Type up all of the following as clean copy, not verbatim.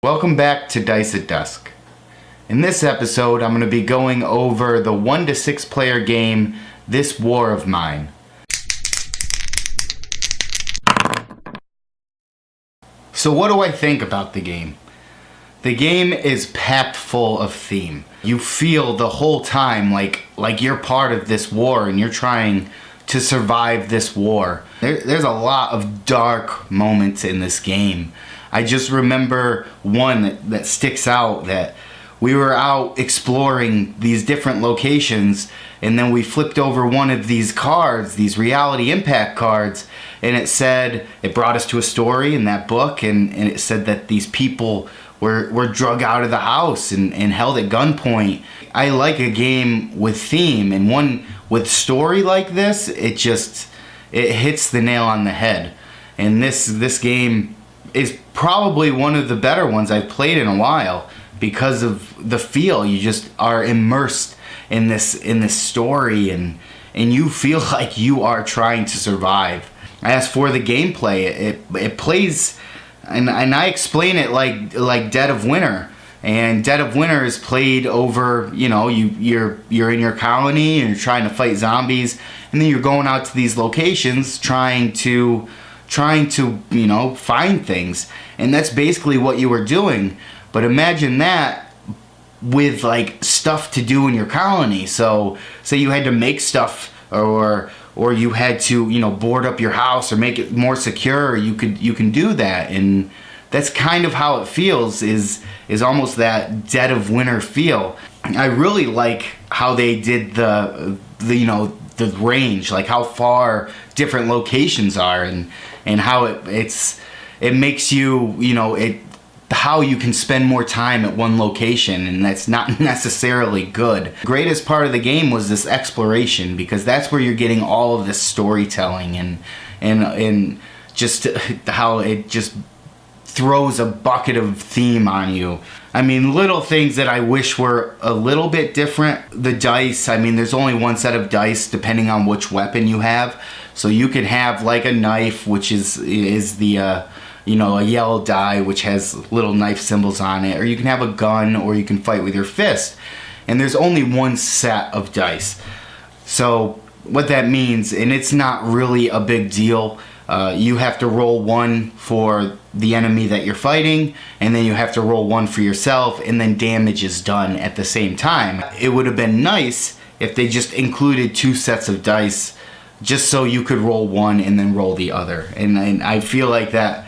Welcome back to Dice at Dusk. In this episode, I'm going to be going over the 1 to 6 player game, This War of Mine. So what do I think about the game? The game is packed full of theme. You feel the whole time like you're part of this war and you're trying to survive this war. There's a lot of dark moments in this game. I just remember one that sticks out, that we were out exploring these different locations and then we flipped over one of these cards, these reality impact cards, and it brought us to a story in that book, and it said that these people were drug out of the house and held at gunpoint. I like a game with theme, and one with story like this, it hits the nail on the head. And this game is probably one of the better ones I've played in a while because of the feel. You just are immersed in this story, and you feel like you are trying to survive. As for the gameplay, it plays, and I explain it like Dead of Winter. And Dead of Winter is played over, you're in your colony and you're trying to fight zombies, and then you're going out to these locations trying to find things. And that's basically what you were doing. But imagine that with stuff to do in your colony. So say you had to make stuff, or you had to board up your house or make it more secure. You can do that, and that's kind of how it feels. Is almost that Dead of Winter feel. I really like how they did the range, like how far different locations are, and how it makes you how you can spend more time at one location, and that's not necessarily good. The greatest part of the game was this exploration, because that's where you're getting all of this storytelling and just how it just throws a bucket of theme on you. I mean, little things that I wish were a little bit different. The dice, there's only one set of dice depending on which weapon you have. So you could have a knife, which is the a yellow die which has little knife symbols on it, or you can have a gun, or you can fight with your fist. And there's only one set of dice. So what that means, and it's not really a big deal, you have to roll one for the enemy that you're fighting, and then you have to roll one for yourself, and then damage is done at the same time. It would have been nice if they just included 2 sets of dice, just so you could roll one and then roll the other. And I feel like that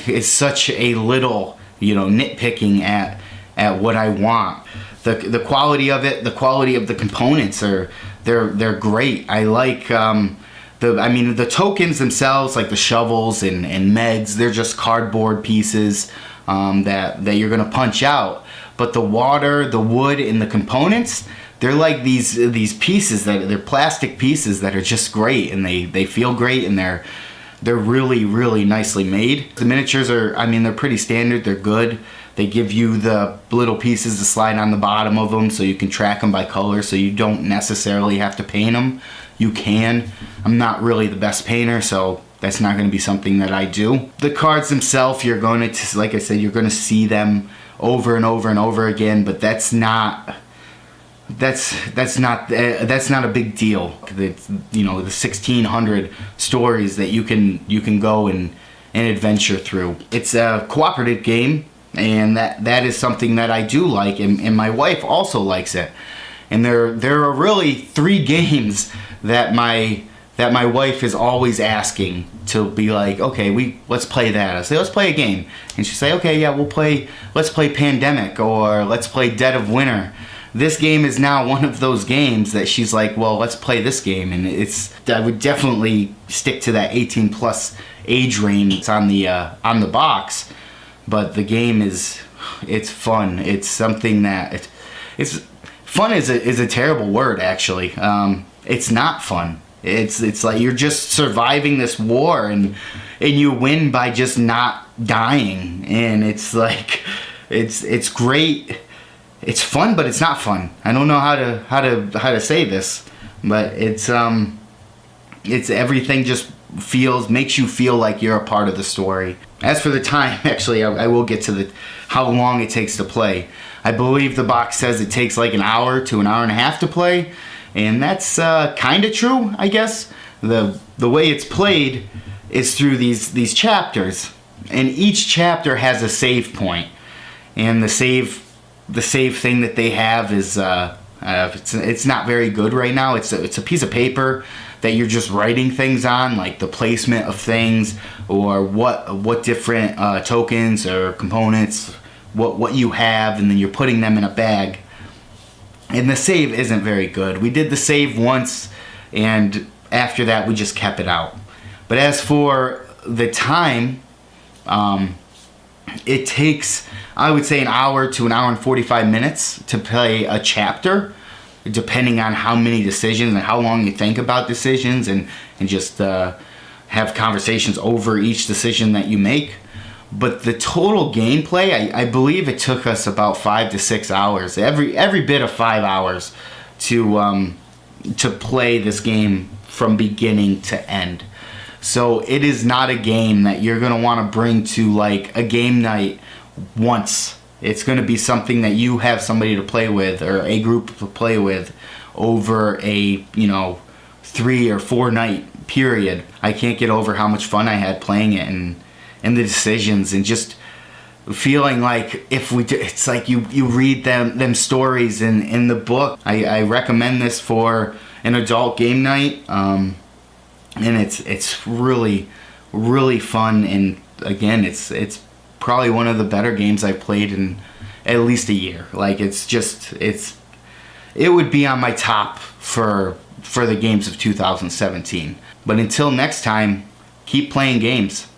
is such a little, nitpicking at what I want. The quality of it, the quality of the components they're great. I like the tokens themselves, like the shovels and meds, they're just cardboard pieces that you're gonna punch out. But the water, the wood, and the components, they're like these pieces they're plastic pieces that are just great, and they feel great, and they're really, really nicely made. The miniatures are, they're pretty standard, they're good. They give you the little pieces to slide on the bottom of them so you can track them by color, so you don't necessarily have to paint them. You can. I'm not really the best painter, so that's not going to be something that I do. The cards themselves, you're going to, like I said, you're going to see them over and over and over again, but that's not a big deal. The 1,600 stories that you can go and adventure through. It's a cooperative game, and that is something that I do like, and my wife also likes it. And there are really 3 games that my wife is always asking to be like, okay, let's play that. I say, let's play a game, and she say, okay, yeah, let's play Pandemic, or let's play Dead of Winter. This game is now one of those games that she's like, well, let's play this game. And I would definitely stick to that 18 plus age range. It's on the box, but the game it's fun. It's something that it's fun is a terrible word, actually. It's not fun. It's like you're just surviving this war, and you win by just not dying. And it's like it's great. It's fun, but it's not fun. I don't know how to say this, but it's everything just makes you feel like you're a part of the story. As for the time, actually, I will get to how long it takes to play. I believe the box says it takes like an hour to an hour and a half to play, and that's kind of true, I guess. The way it's played is through these chapters, and each chapter has a save point, and the save thing that they have is it's not very good right now. It's a piece of paper that you're just writing things on, like the placement of things, or what different tokens or components, what you have, and then you're putting them in a bag. And the save isn't very good. We did the save once, and after that we just kept it out. But as for the time, it takes, I would say, an hour to an hour and 45 minutes to play a chapter, depending on how many decisions and how long you think about decisions, and just have conversations over each decision that you make. But the total gameplay, I believe it took us about 5 to 6 hours, every bit of 5 hours to play this game from beginning to end. So it is not a game that you're going to want to bring to like a game night once. It's going to be something that you have somebody to play with, or a group to play with, over a 3 or 4 night period. I can't get over how much fun I had playing it, and the decisions, and just feeling like it's like you read them stories in the book. I recommend this for an adult game night, and it's really, really fun. And again, it's probably one of the better games I've played in at least a year. Like it would be on my top for the games of 2017. But until next time, keep playing games.